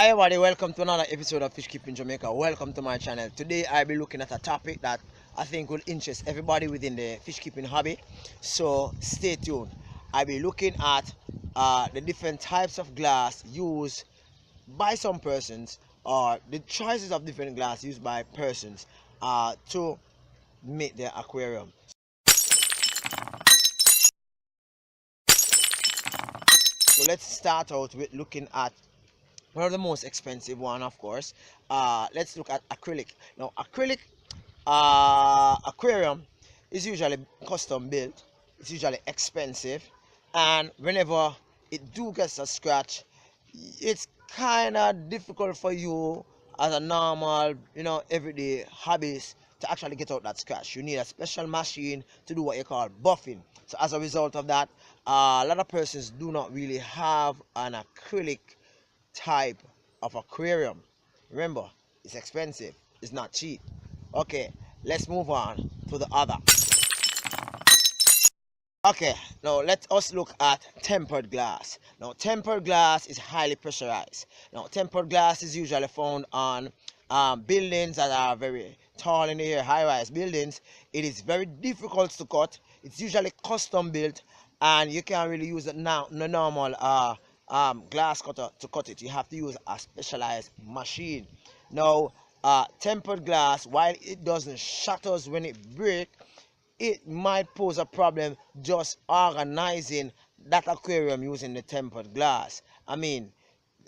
Hi everybody, welcome to another episode of Fish Keeping Jamaica. Welcome to my channel. Today I'll be looking at a topic that I think will interest everybody within the fish keeping hobby. So stay tuned. I'll be looking at the different types of glass used by some persons, or the choices of different glass used by persons to make their aquarium. So let's start out with looking at one of the most expensive one, of course. Let's look at acrylic. Now acrylic aquarium is usually custom built. It's usually expensive, and whenever it do gets a scratch, it's kind of difficult for you as a normal, everyday hobbyist to actually get out that scratch. You need a special machine to do what you call buffing. So as a result of that, a lot of persons do not really have an acrylic type of aquarium. Remember, it's expensive, it's not cheap. Okay, let's move on to the other. Okay, now let us look at tempered glass. Now tempered glass is highly pressurized. Now tempered glass is usually found on buildings that are very tall in the air, high-rise buildings. It is very difficult to cut. It's usually custom built, and you can't really use it now the normal glass cutter to cut it. You have to use a specialized machine. Now tempered glass, while it doesn't shatter when it breaks, it might pose a problem just organizing that aquarium using the tempered glass. I mean,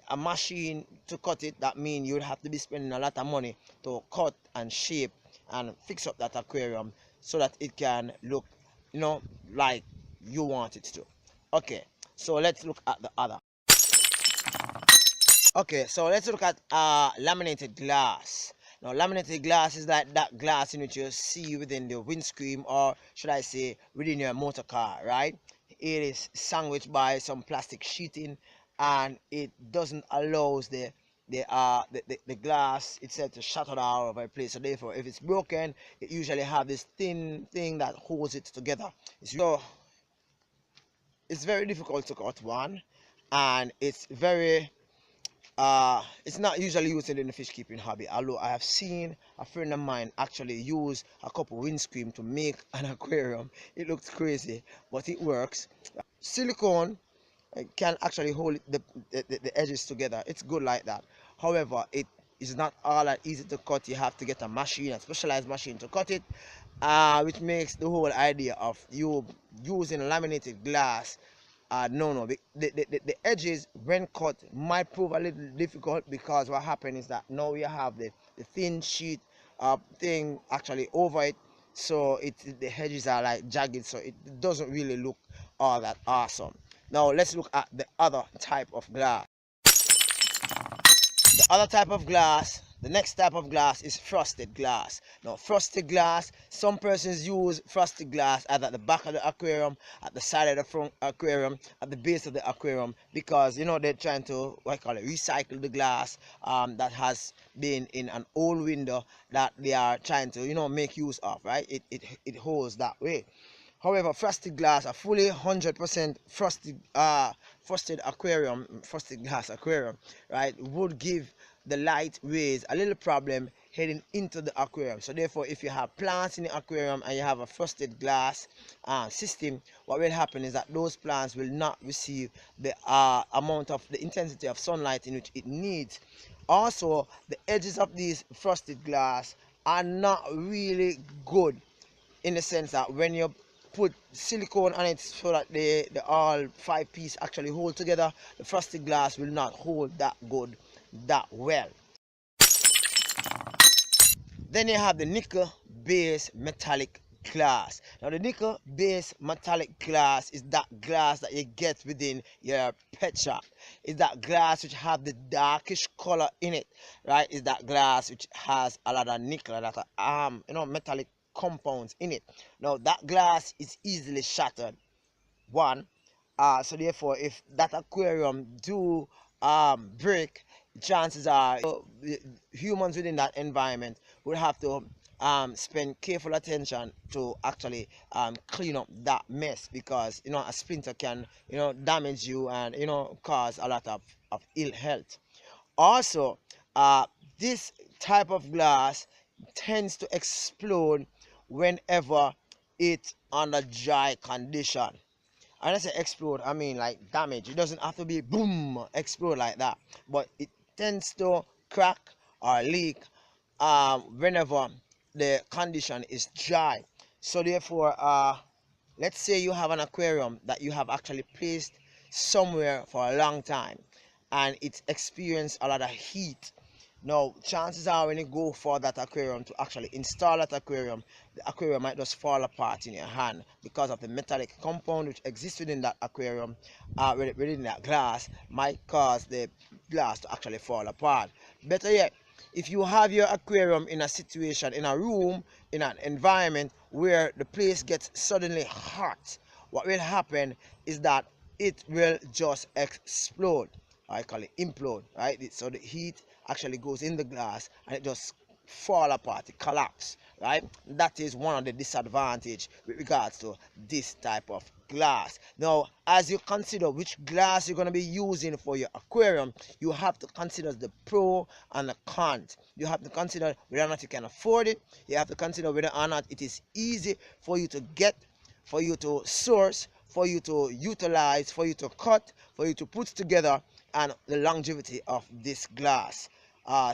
a machine to cut it, that means you'd have to be spending a lot of money to cut and shape and fix up that aquarium so that it can look, like you want it to. Okay, so let's look at the other. Okay, so let's look at laminated glass. Now, laminated glass is like that glass in which you see within the windscreen, or should I say, within your motor car, right? It is sandwiched by some plastic sheeting, and it doesn't allow the glass itself to shatter all over the place. So therefore, if it's broken, it usually have this thin thing that holds it together. It's very difficult to cut one, and it's not usually used in the fish keeping hobby, although I have seen a friend of mine actually use a couple windscreen to make an aquarium. It looks crazy, but it works. Silicone can actually hold the edges together. It's good like that. However, it is not all that easy to cut. You have to get a machine, a specialized machine to cut it, which makes the whole idea of you using laminated glass no, the edges when cut might prove a little difficult, because what happens is that now you have the thin sheet thing actually over it, so the edges are like jagged, so it doesn't really look all that awesome. Now let's look at the other type of glass. The other type of glass, the next type of glass, is frosted glass. Now frosted glass, some persons use frosted glass either at the back of the aquarium, at the side of the front aquarium, at the base of the aquarium, because they're trying to recycle the glass that has been in an old window that they are trying to make use of, right? It holds that way. However, frosted glass, a fully 100% frosted aquarium, frosted glass aquarium, right, would give the light rays a little problem heading into the aquarium. So therefore, if you have plants in the aquarium and you have a frosted glass system, what will happen is that those plants will not receive the amount of the intensity of sunlight in which it needs. Also, the edges of these frosted glass are not really good, in the sense that when you put silicone on it so that the all 5 piece actually hold together, the frosted glass will not hold that good, that well. Then you have the nickel based metallic glass. Now the nickel based metallic glass is that glass that you get within your pet shop. It's that glass which have the darkish color in it, right? It's that glass which has a lot of nickel, a lot of metallic compounds in it. Now that glass is easily shattered, one, so therefore if that aquarium do break, chances are humans within that environment would have to spend careful attention to actually clean up that mess, because a splinter can damage you and cause a lot of ill health. Also, this type of glass tends to explode whenever it's under dry condition. And I say explode, I mean like damage. It doesn't have to be boom, explode like that, but it tends to crack or leak whenever the condition is dry. So therefore, let's say you have an aquarium that you have actually placed somewhere for a long time and it's experienced a lot of heat. Now chances are when you go for that aquarium to actually install that aquarium, the aquarium might just fall apart in your hand because of the metallic compound which exists within that aquarium, within that glass, might cause the glass to actually fall apart. Better yet, if you have your aquarium in a situation, in a room, in an environment where the place gets suddenly hot, what will happen is that it will just explode. I call it implode, right? So the heat actually goes in the glass and it just fall apart, it collapse, right? That is one of the disadvantage with regards to this type of glass. Now, as you consider which glass you're going to be using for your aquarium, you have to consider the pro and the cons. You have to consider whether or not you can afford it. You have to consider whether or not it is easy for you to get, for you to source, for you to utilize, for you to cut, for you to put together, and the longevity of this glass.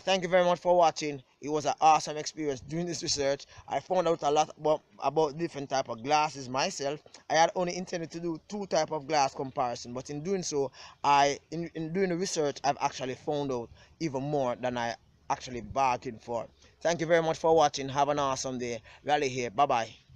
Thank you very much for watching. It was an awesome experience doing this research. I found out a lot about different type of glasses myself. I had only intended to do two type of glass comparison, but in doing so, in doing the research, I've actually found out even more than I actually bargained for. Thank you very much for watching. Have an awesome day. Rally here. Bye bye.